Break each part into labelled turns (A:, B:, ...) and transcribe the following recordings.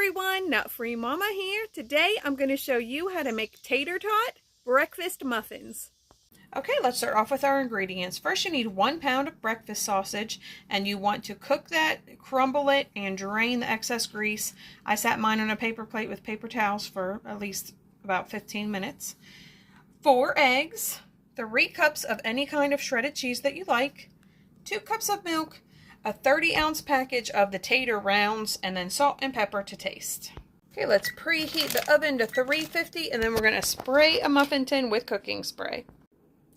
A: everyone, Nut Free Mama here. Today I'm going to show you how to make tater tot breakfast muffins. Okay, let's start off with our ingredients. First you need 1 pound of breakfast sausage, and you want to cook that, crumble it, and drain the excess grease. I sat mine on a paper plate with paper towels for at least about 15 minutes. 4 eggs, 3 cups of any kind of shredded cheese that you like, 2 cups of milk, a 30-ounce package of the tater rounds, and then salt and pepper to taste. Okay, let's preheat the oven to 350, and then we're going to spray a muffin tin with cooking spray.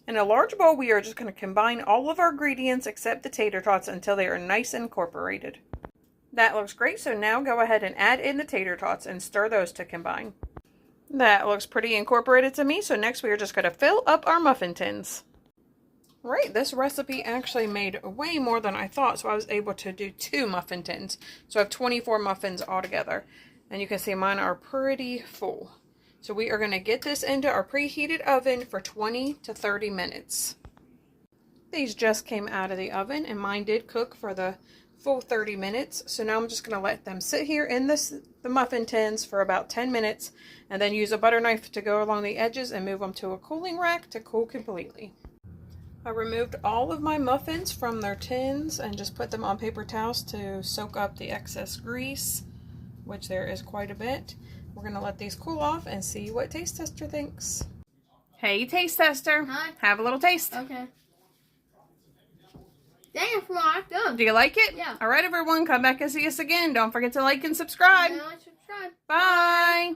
A: In a large bowl, we are just going to combine all of our ingredients except the tater tots until they are nice and incorporated. That looks great, so now go ahead and add in the tater tots and stir those to combine. That looks pretty incorporated to me, so next we are just going to fill up our muffin tins. Right, this recipe actually made way more than I thought, so I was able to do 2 muffin tins. So I have 24 muffins altogether. And you can see mine are pretty full. So we are going to get this into our preheated oven for 20 to 30 minutes. These just came out of the oven, and mine did cook for the full 30 minutes. So now I'm just going to let them sit here in the muffin tins for about 10 minutes, and then use a butter knife to go along the edges and move them to a cooling rack to cool completely. I removed all of my muffins from their tins and just put them on paper towels to soak up the excess grease, which there is quite a bit. We're going to let these cool off and see what Taste Tester thinks. Hey, Taste Tester.
B: Hi.
A: Have a little taste.
B: Okay. Dang, it's not good.
A: Do you like it?
B: Yeah.
A: All right, everyone, come back and see us again. Don't forget to like and subscribe.
B: Subscribe.
A: Bye.